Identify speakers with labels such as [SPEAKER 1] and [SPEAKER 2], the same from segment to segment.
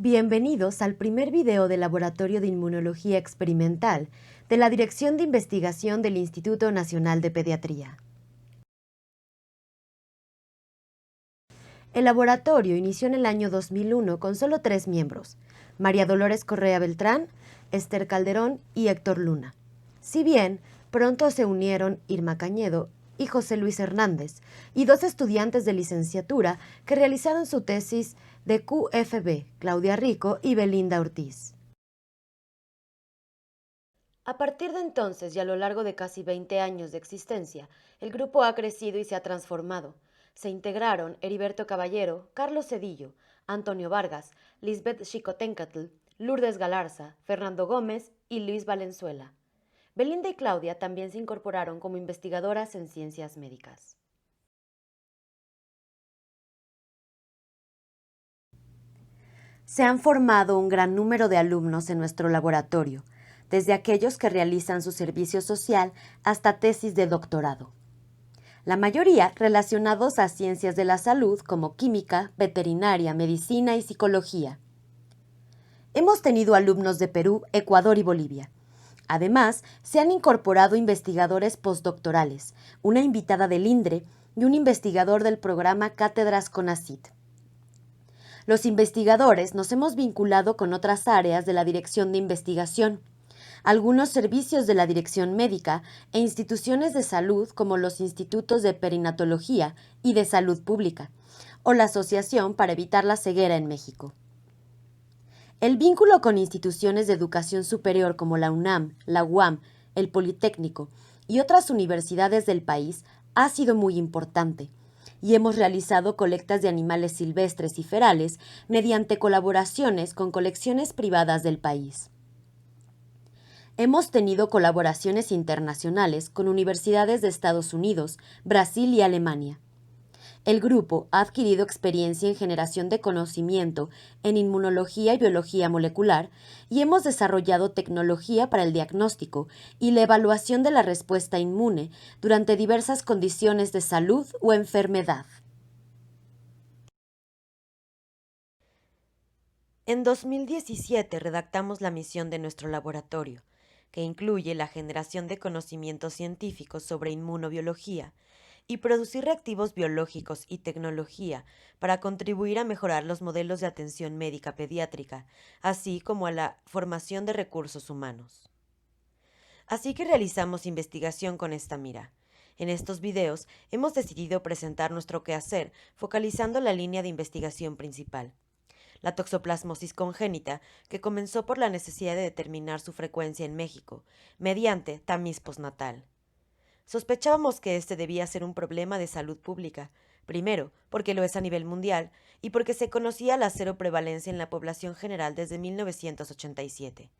[SPEAKER 1] Bienvenidos al primer video del Laboratorio de Inmunología Experimental de la Dirección de Investigación del Instituto Nacional de Pediatría. El laboratorio inició en el año 2001 con solo 3 miembros: María Dolores Correa Beltrán, Esther Calderón y Héctor Luna. Si bien pronto se unieron Irma Cañedo y José Luis Hernández, y 2 estudiantes de licenciatura que realizaron su tesis de QFB, Claudia Rico y Belinda Ortiz. A partir de entonces y a lo largo de casi 20 años de existencia, el grupo ha crecido y se ha transformado. Se integraron Heriberto Caballero, Carlos Cedillo, Antonio Vargas, Lisbeth Xicoténcatl, Lourdes Galarza, Fernando Gómez y Luis Valenzuela. Belinda y Claudia también se incorporaron como investigadoras en ciencias médicas. Se han formado un gran número de alumnos en nuestro laboratorio, desde aquellos que realizan su servicio social hasta tesis de doctorado. La mayoría relacionados a ciencias de la salud como química, veterinaria, medicina y psicología. Hemos tenido alumnos de Perú, Ecuador y Bolivia. Además, se han incorporado investigadores postdoctorales, una invitada del INDRE y un investigador del programa Cátedras CONACYT. Los investigadores nos hemos vinculado con otras áreas de la Dirección de Investigación, algunos servicios de la Dirección Médica e instituciones de salud como los institutos de perinatología y de salud pública, o la Asociación para Evitar la Ceguera en México. El vínculo con instituciones de educación superior como la UNAM, la UAM, el Politécnico y otras universidades del país ha sido muy importante, y hemos realizado colectas de animales silvestres y ferales mediante colaboraciones con colecciones privadas del país. Hemos tenido colaboraciones internacionales con universidades de Estados Unidos, Brasil y Alemania. El grupo ha adquirido experiencia en generación de conocimiento en inmunología y biología molecular y hemos desarrollado tecnología para el diagnóstico y la evaluación de la respuesta inmune durante diversas condiciones de salud o enfermedad. En 2017 redactamos la misión de nuestro laboratorio, que incluye la generación de conocimientos científicos sobre inmunobiología y producir reactivos biológicos y tecnología para contribuir a mejorar los modelos de atención médica pediátrica, así como a la formación de recursos humanos. Así que realizamos investigación con esta mira. En estos videos hemos decidido presentar nuestro quehacer focalizando la línea de investigación principal: la toxoplasmosis congénita, que comenzó por la necesidad de determinar su frecuencia en México, mediante tamiz postnatal. Sospechábamos que este debía ser un problema de salud pública, primero porque lo es a nivel mundial y porque se conocía la cero prevalencia en la población general desde 1987.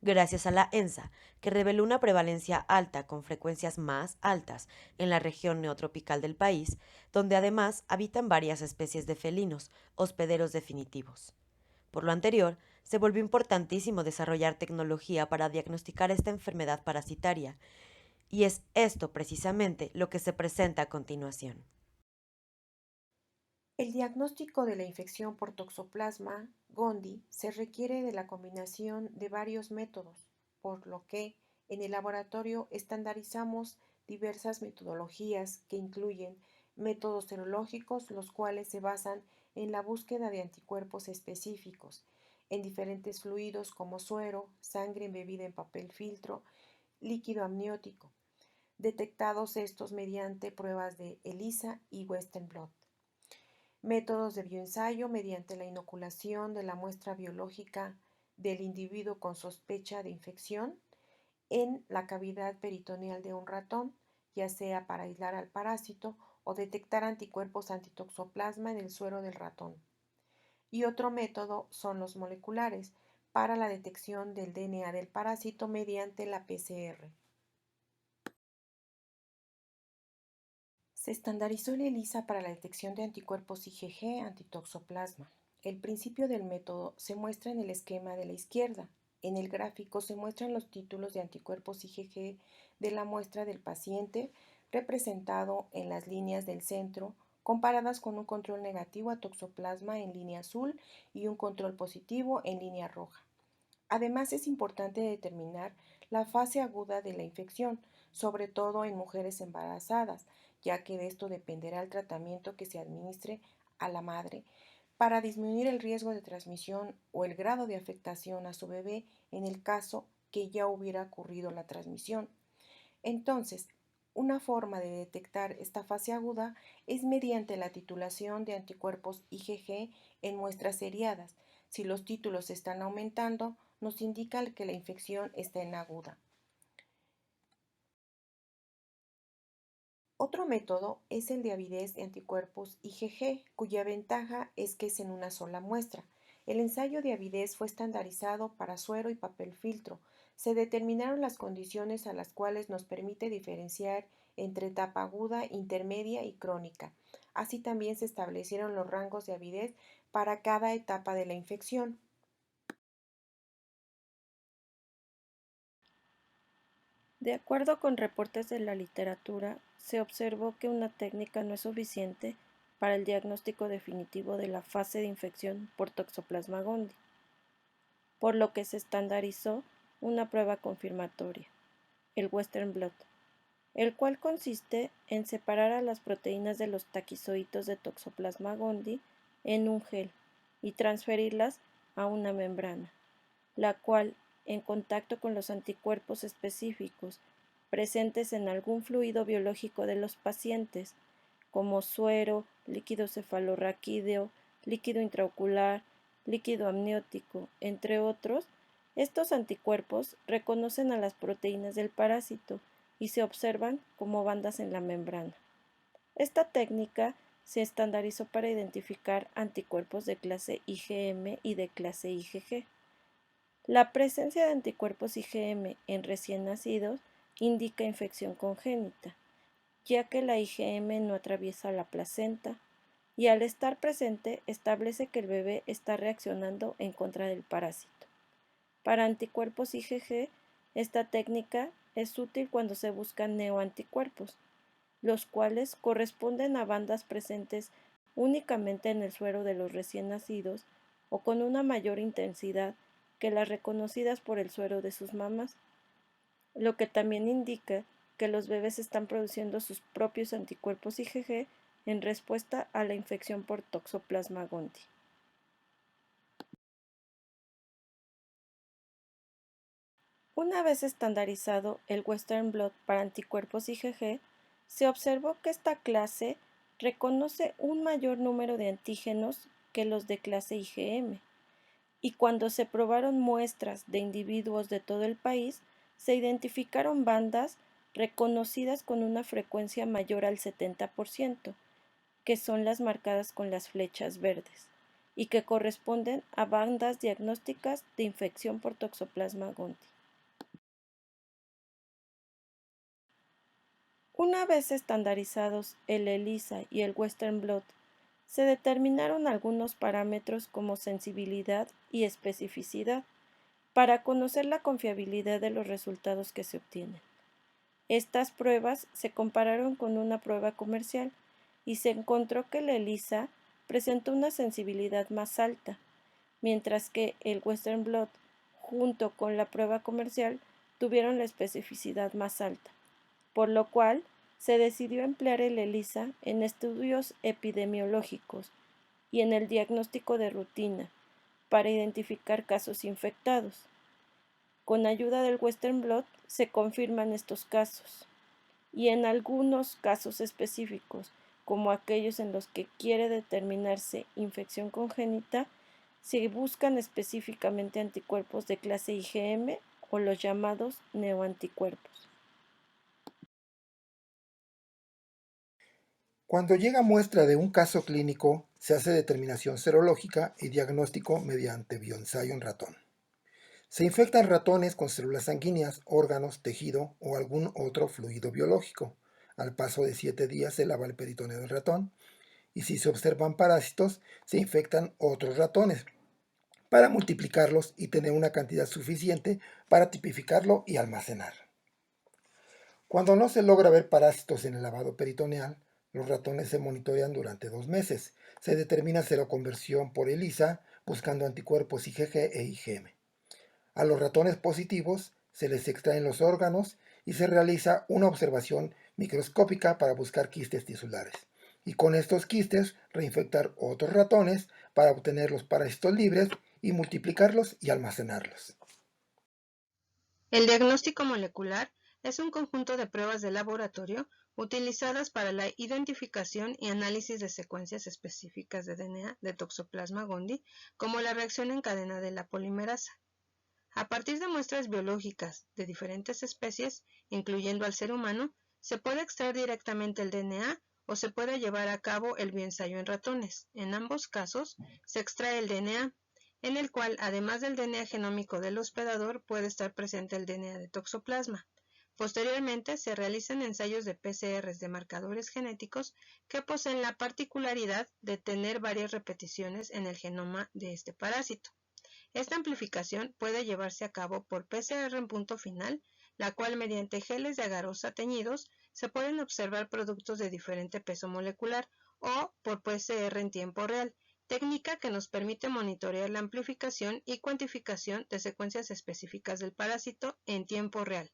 [SPEAKER 1] Gracias a la ENSA, que reveló una prevalencia alta con frecuencias más altas en la región neotropical del país, donde además habitan varias especies de felinos, hospederos definitivos. Por lo anterior, se volvió importantísimo desarrollar tecnología para diagnosticar esta enfermedad parasitaria, y es esto precisamente lo que se presenta a continuación.
[SPEAKER 2] El diagnóstico de la infección por Toxoplasma gondii se requiere de la combinación de varios métodos, por lo que en el laboratorio estandarizamos diversas metodologías que incluyen métodos serológicos, los cuales se basan en la búsqueda de anticuerpos específicos en diferentes fluidos como suero, sangre embebida en papel filtro, líquido amniótico, detectados estos mediante pruebas de ELISA y Western blot. Métodos de bioensayo mediante la inoculación de la muestra biológica del individuo con sospecha de infección en la cavidad peritoneal de un ratón, ya sea para aislar al parásito o detectar anticuerpos antitoxoplasma en el suero del ratón. Y otro método son los moleculares, para la detección del DNA del parásito mediante la PCR. Se estandarizó el ELISA para la detección de anticuerpos IgG antitoxoplasma. El principio del método se muestra en el esquema de la izquierda. En el gráfico se muestran los títulos de anticuerpos IgG de la muestra del paciente, representado en las líneas del centro comparadas con un control negativo a toxoplasma en línea azul y un control positivo en línea roja. Además, es importante determinar la fase aguda de la infección, sobre todo en mujeres embarazadas, ya que de esto dependerá el tratamiento que se administre a la madre para disminuir el riesgo de transmisión o el grado de afectación a su bebé en el caso que ya hubiera ocurrido la transmisión. Entonces, una forma de detectar esta fase aguda es mediante la titulación de anticuerpos IgG en muestras seriadas. Si los títulos están aumentando, nos indica que la infección está en aguda. Otro método es el de avidez de anticuerpos IgG, cuya ventaja es que es en una sola muestra. El ensayo de avidez fue estandarizado para suero y papel filtro. Se determinaron las condiciones a las cuales nos permite diferenciar entre etapa aguda, intermedia y crónica. Así también se establecieron los rangos de avidez para cada etapa de la infección.
[SPEAKER 3] De acuerdo con reportes de la literatura, se observó que una técnica no es suficiente para el diagnóstico definitivo de la fase de infección por Toxoplasma gondii, por lo que se estandarizó una prueba confirmatoria, el Western blot, el cual consiste en separar a las proteínas de los taquizoitos de Toxoplasma gondii en un gel y transferirlas a una membrana, la cual, en contacto con los anticuerpos específicos presentes en algún fluido biológico de los pacientes, como suero, líquido cefalorraquídeo, líquido intraocular, líquido amniótico, entre otros, estos anticuerpos reconocen a las proteínas del parásito y se observan como bandas en la membrana. Esta técnica se estandarizó para identificar anticuerpos de clase IgM y de clase IgG. La presencia de anticuerpos IgM en recién nacidos indica infección congénita, ya que la IgM no atraviesa la placenta y al estar presente establece que el bebé está reaccionando en contra del parásito. Para anticuerpos IgG, esta técnica es útil cuando se buscan neoanticuerpos, los cuales corresponden a bandas presentes únicamente en el suero de los recién nacidos o con una mayor intensidad que las reconocidas por el suero de sus mamás, lo que también indica que los bebés están produciendo sus propios anticuerpos IgG en respuesta a la infección por Toxoplasma gondii. Una vez estandarizado el Western blot para anticuerpos IgG, se observó que esta clase reconoce un mayor número de antígenos que los de clase IgM, y cuando se probaron muestras de individuos de todo el país, se identificaron bandas reconocidas con una frecuencia mayor al 70%, que son las marcadas con las flechas verdes, y que corresponden a bandas diagnósticas de infección por Toxoplasma gondii. Una vez estandarizados el ELISA y el Western blot, se determinaron algunos parámetros como sensibilidad y especificidad para conocer la confiabilidad de los resultados que se obtienen. Estas pruebas se compararon con una prueba comercial y se encontró que la ELISA presentó una sensibilidad más alta, mientras que el Western blot, junto con la prueba comercial, tuvieron la especificidad más alta, por lo cual se decidió emplear el ELISA en estudios epidemiológicos y en el diagnóstico de rutina para identificar casos infectados. Con ayuda del Western blot se confirman estos casos y en algunos casos específicos, como aquellos en los que quiere determinarse infección congénita, se buscan específicamente anticuerpos de clase IgM o los llamados neoanticuerpos.
[SPEAKER 4] Cuando llega muestra de un caso clínico, se hace determinación serológica y diagnóstico mediante bioensayo en ratón. Se infectan ratones con células sanguíneas, órganos, tejido o algún otro fluido biológico. Al paso de 7 días se lava el peritoneo del ratón y si se observan parásitos, se infectan otros ratones para multiplicarlos y tener una cantidad suficiente para tipificarlo y almacenar. Cuando no se logra ver parásitos en el lavado peritoneal, Los ratones se monitorean durante 2 meses. Se determina seroconversión por ELISA buscando anticuerpos IgG e IgM. A los ratones positivos se les extraen los órganos y se realiza una observación microscópica para buscar quistes tisulares. Y con estos quistes reinfectar otros ratones para obtener los parásitos libres y multiplicarlos y almacenarlos.
[SPEAKER 5] El diagnóstico molecular es un conjunto de pruebas de laboratorio utilizadas para la identificación y análisis de secuencias específicas de DNA de Toxoplasma gondii, como la reacción en cadena de la polimerasa. A partir de muestras biológicas de diferentes especies, incluyendo al ser humano, se puede extraer directamente el DNA o se puede llevar a cabo el bioensayo en ratones. En ambos casos, se extrae el DNA, en el cual, además del DNA genómico del hospedador, puede estar presente el DNA de toxoplasma. Posteriormente, se realizan ensayos de PCRs de marcadores genéticos que poseen la particularidad de tener varias repeticiones en el genoma de este parásito. Esta amplificación puede llevarse a cabo por PCR en punto final, la cual mediante geles de agarosa teñidos se pueden observar productos de diferente peso molecular, o por PCR en tiempo real, técnica que nos permite monitorear la amplificación y cuantificación de secuencias específicas del parásito en tiempo real,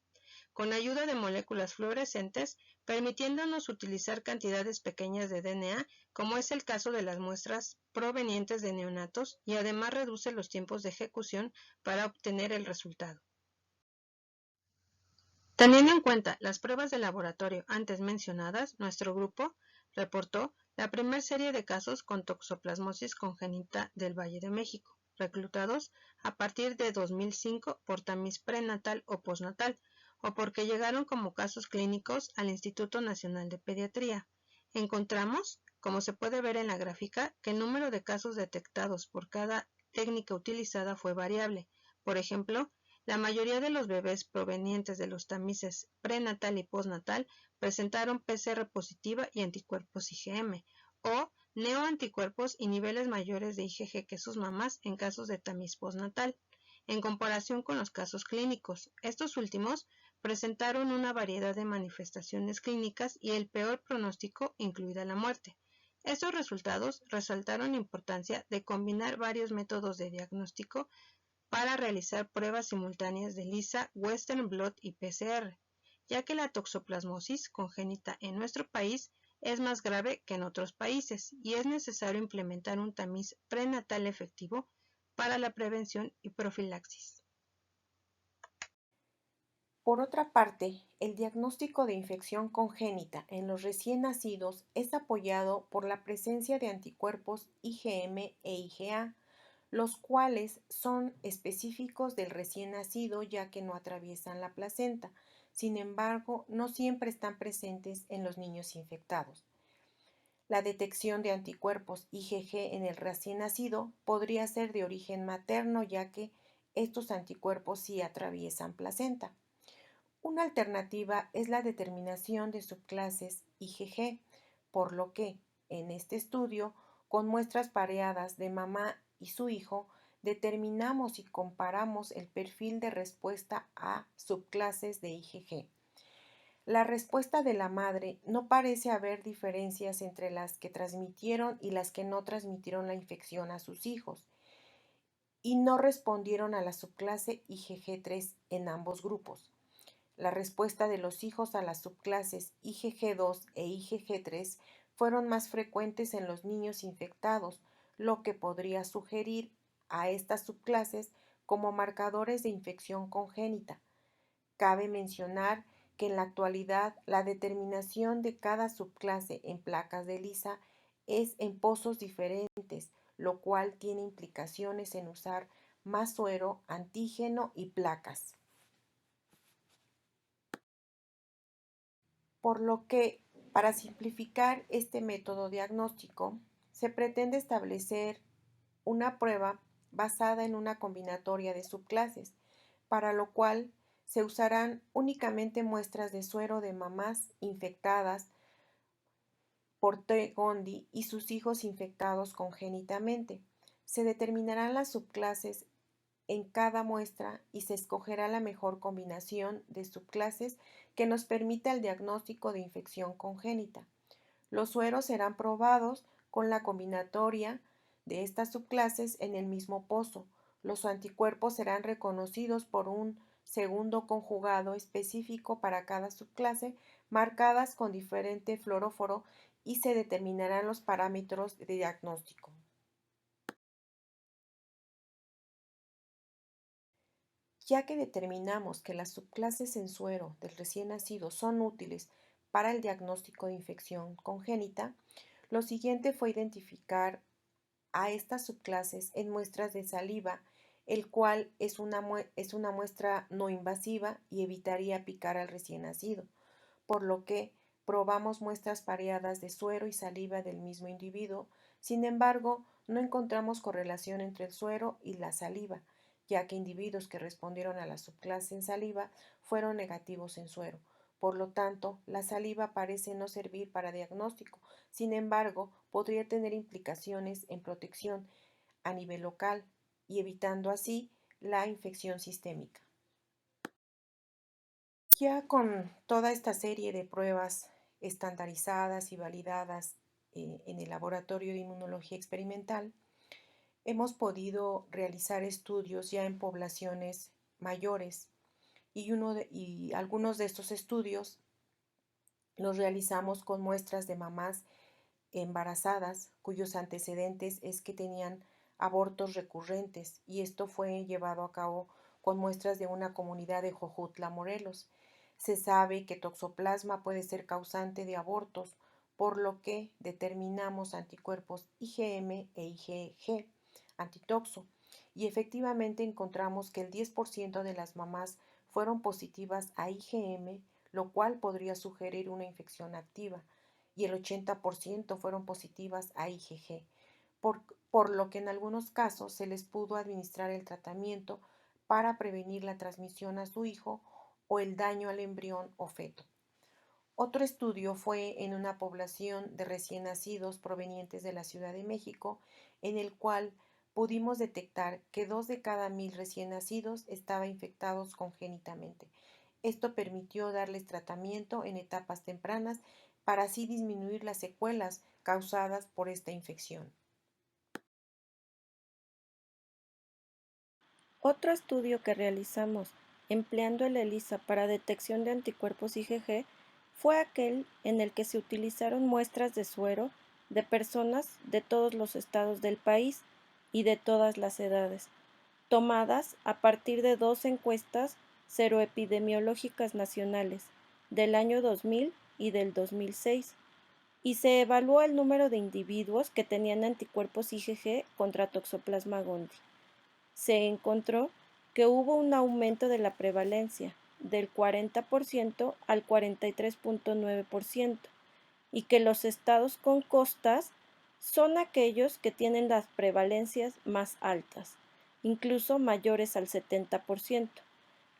[SPEAKER 5] con ayuda de moléculas fluorescentes, permitiéndonos utilizar cantidades pequeñas de DNA, como es el caso de las muestras provenientes de neonatos, y además reduce los tiempos de ejecución para obtener el resultado. Teniendo en cuenta las pruebas de laboratorio antes mencionadas, nuestro grupo reportó la primera serie de casos con toxoplasmosis congénita del Valle de México, reclutados a partir de 2005 por tamiz prenatal o postnatal, o porque llegaron como casos clínicos al Instituto Nacional de Pediatría. Encontramos, como se puede ver en la gráfica, que el número de casos detectados por cada técnica utilizada fue variable. Por ejemplo, la mayoría de los bebés provenientes de los tamices prenatal y postnatal presentaron PCR positiva y anticuerpos IgM, o neoanticuerpos y niveles mayores de IgG que sus mamás en casos de tamiz postnatal. En comparación con los casos clínicos, estos últimos presentaron una variedad de manifestaciones clínicas y el peor pronóstico, incluida la muerte. Estos resultados resaltaron la importancia de combinar varios métodos de diagnóstico para realizar pruebas simultáneas de ELISA, Western blot y PCR, ya que la toxoplasmosis congénita en nuestro país es más grave que en otros países y es necesario implementar un tamiz prenatal efectivo para la prevención y profilaxis.
[SPEAKER 2] Por otra parte, el diagnóstico de infección congénita en los recién nacidos es apoyado por la presencia de anticuerpos IgM e IgA, los cuales son específicos del recién nacido ya que no atraviesan la placenta. Sin embargo, no siempre están presentes en los niños infectados. La detección de anticuerpos IgG en el recién nacido podría ser de origen materno ya que estos anticuerpos sí atraviesan placenta. Una alternativa es la determinación de subclases IgG, por lo que, en este estudio, con muestras pareadas de mamá y su hijo, determinamos y comparamos el perfil de respuesta a subclases de IgG. La respuesta de la madre no parece haber diferencias entre las que transmitieron y las que no transmitieron la infección a sus hijos, y no respondieron a la subclase IgG3 en ambos grupos. La respuesta de los hijos a las subclases IgG2 e IgG3 fueron más frecuentes en los niños infectados, lo que podría sugerir a estas subclases como marcadores de infección congénita. Cabe mencionar que en la actualidad la determinación de cada subclase en placas de ELISA es en pozos diferentes, lo cual tiene implicaciones en usar más suero, antígeno y placas. Por lo que, para simplificar este método diagnóstico, se pretende establecer una prueba basada en una combinatoria de subclases, para lo cual se usarán únicamente muestras de suero de mamás infectadas por T. gondii y sus hijos infectados congénitamente. Se determinarán las subclases en cada muestra y se escogerá la mejor combinación de subclases que nos permita el diagnóstico de infección congénita. Los sueros serán probados con la combinatoria de estas subclases en el mismo pozo. Los anticuerpos serán reconocidos por un segundo conjugado específico para cada subclase, marcadas con diferente fluoróforo, y se determinarán los parámetros de diagnóstico. Ya que determinamos que las subclases en suero del recién nacido son útiles para el diagnóstico de infección congénita, lo siguiente fue identificar a estas subclases en muestras de saliva, el cual es una muestra no invasiva y evitaría picar al recién nacido, por lo que probamos muestras pareadas de suero y saliva del mismo individuo. Sin embargo, no encontramos correlación entre el suero y la saliva, ya que individuos que respondieron a la subclase en saliva fueron negativos en suero. Por lo tanto, la saliva parece no servir para diagnóstico. Sin embargo, podría tener implicaciones en protección a nivel local y evitando así la infección sistémica. Ya con toda esta serie de pruebas estandarizadas y validadas en el laboratorio de inmunología experimental, hemos podido realizar estudios ya en poblaciones mayores y algunos de estos estudios los realizamos con muestras de mamás embarazadas cuyos antecedentes es que tenían abortos recurrentes, y esto fue llevado a cabo con muestras de una comunidad de Jojutla, Morelos. Se sabe que toxoplasma puede ser causante de abortos, por lo que determinamos anticuerpos IgM e IgG antitoxo, y efectivamente encontramos que el 10% de las mamás fueron positivas a IgM, lo cual podría sugerir una infección activa, y el 80% fueron positivas a IgG, por lo que en algunos casos se les pudo administrar el tratamiento para prevenir la transmisión a su hijo o el daño al embrión o feto. Otro estudio fue en una población de recién nacidos provenientes de la Ciudad de México, en el cual pudimos detectar que 2 de cada 1000 recién nacidos estaban infectados congénitamente. Esto permitió darles tratamiento en etapas tempranas para así disminuir las secuelas causadas por esta infección.
[SPEAKER 3] Otro estudio que realizamos empleando el ELISA para detección de anticuerpos IgG fue aquel en el que se utilizaron muestras de suero de personas de todos los estados del país y de todas las edades, tomadas a partir de 2 encuestas seroepidemiológicas nacionales del año 2000 y del 2006, y se evaluó el número de individuos que tenían anticuerpos IgG contra Toxoplasma gondii. Se encontró que hubo un aumento de la prevalencia del 40% al 43.9%, y que los estados con costas son aquellos que tienen las prevalencias más altas, incluso mayores al 70%,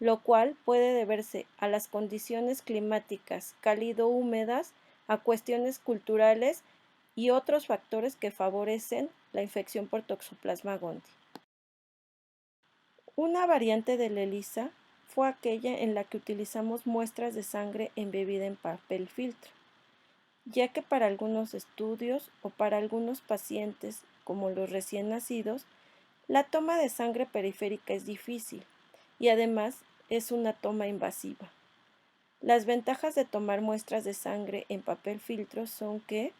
[SPEAKER 3] lo cual puede deberse a las condiciones climáticas cálido-húmedas, a cuestiones culturales y otros factores que favorecen la infección por Toxoplasma gondii. Una variante del ELISA fue aquella en la que utilizamos muestras de sangre embebida en papel filtro, ya que para algunos estudios o para algunos pacientes, como los recién nacidos, la toma de sangre periférica es difícil y además es una toma invasiva. Las ventajas de tomar muestras de sangre en papel filtro son que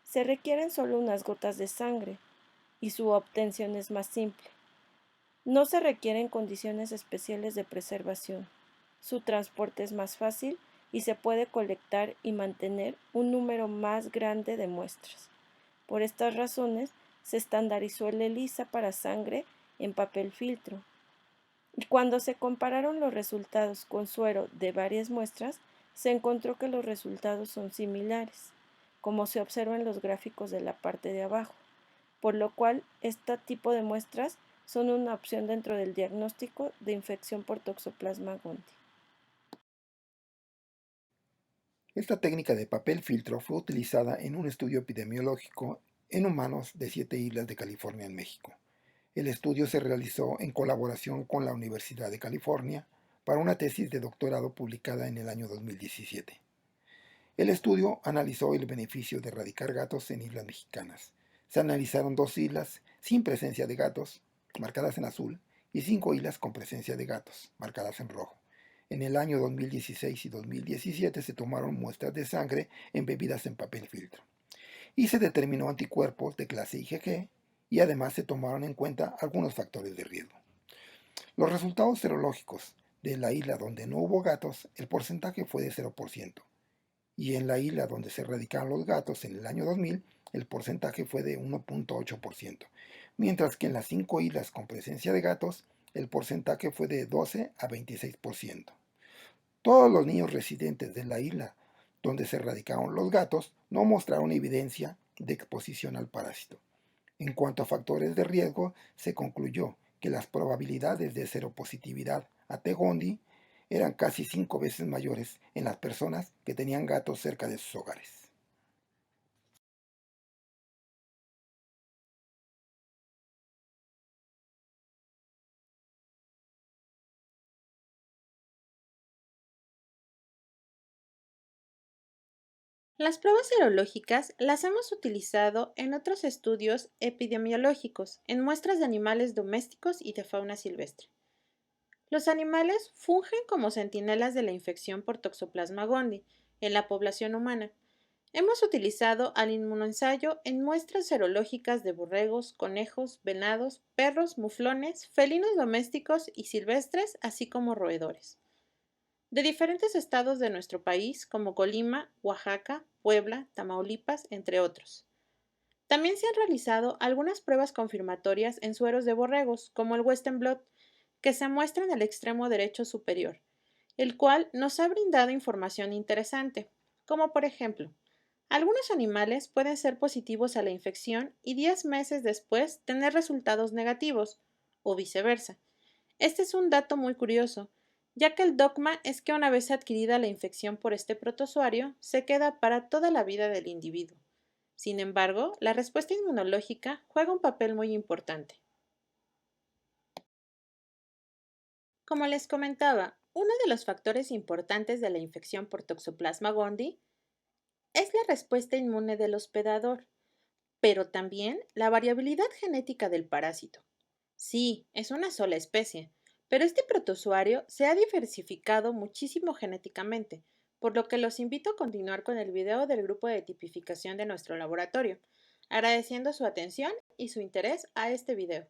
[SPEAKER 3] se requieren solo unas gotas de sangre y su obtención es más simple. No se requieren condiciones especiales de preservación. Su transporte es más fácil y se puede colectar y mantener un número más grande de muestras. Por estas razones, se estandarizó el ELISA para sangre en papel filtro. Y cuando se compararon los resultados con suero de varias muestras, se encontró que los resultados son similares, como se observa en los gráficos de la parte de abajo, por lo cual este tipo de muestras son una opción dentro del diagnóstico de infección por Toxoplasma gondii.
[SPEAKER 4] Esta técnica de papel filtro fue utilizada en un estudio epidemiológico en humanos de 7 islas de California en México. El estudio se realizó en colaboración con la Universidad de California para una tesis de doctorado publicada en el año 2017. El estudio analizó el beneficio de erradicar gatos en islas mexicanas. Se analizaron 2 islas sin presencia de gatos, marcadas en azul, y 5 islas con presencia de gatos, marcadas en rojo. En el año 2016 y 2017 se tomaron muestras de sangre embebidas en papel filtro y se determinó anticuerpos de clase IgG y además se tomaron en cuenta algunos factores de riesgo. Los resultados serológicos de la isla donde no hubo gatos, el porcentaje fue de 0%, y en la isla donde se erradicaron los gatos en el año 2000, el porcentaje fue de 1.8%, mientras que en las 5 islas con presencia de gatos, el porcentaje fue de 12 a 26%. Todos los niños residentes de la isla donde se erradicaron los gatos no mostraron evidencia de exposición al parásito. En cuanto a factores de riesgo, se concluyó que las probabilidades de seropositividad a T. gondii eran casi 5 veces mayores en las personas que tenían gatos cerca de sus hogares.
[SPEAKER 6] Las pruebas serológicas las hemos utilizado en otros estudios epidemiológicos, en muestras de animales domésticos y de fauna silvestre. Los animales fungen como centinelas de la infección por Toxoplasma gondii en la población humana. Hemos utilizado al inmunoensayo en muestras serológicas de borregos, conejos, venados, perros, muflones, felinos domésticos y silvestres, así como roedores de diferentes estados de nuestro país, como Colima, Oaxaca, Puebla, Tamaulipas, entre otros. También se han realizado algunas pruebas confirmatorias en sueros de borregos, como el Western blot, que se muestra en el extremo derecho superior, el cual nos ha brindado información interesante, como por ejemplo, algunos animales pueden ser positivos a la infección y 10 meses después tener resultados negativos, o viceversa. Este es un dato muy curioso, ya que el dogma es que una vez adquirida la infección por este protozoario, se queda para toda la vida del individuo. Sin embargo, la respuesta inmunológica juega un papel muy importante. Como les comentaba, uno de los factores importantes de la infección por Toxoplasma gondii es la respuesta inmune del hospedador, pero también la variabilidad genética del parásito. Sí, es una sola especie, pero este protozoario se ha diversificado muchísimo genéticamente, por lo que los invito a continuar con el video del grupo de tipificación de nuestro laboratorio, agradeciendo su atención y su interés a este video.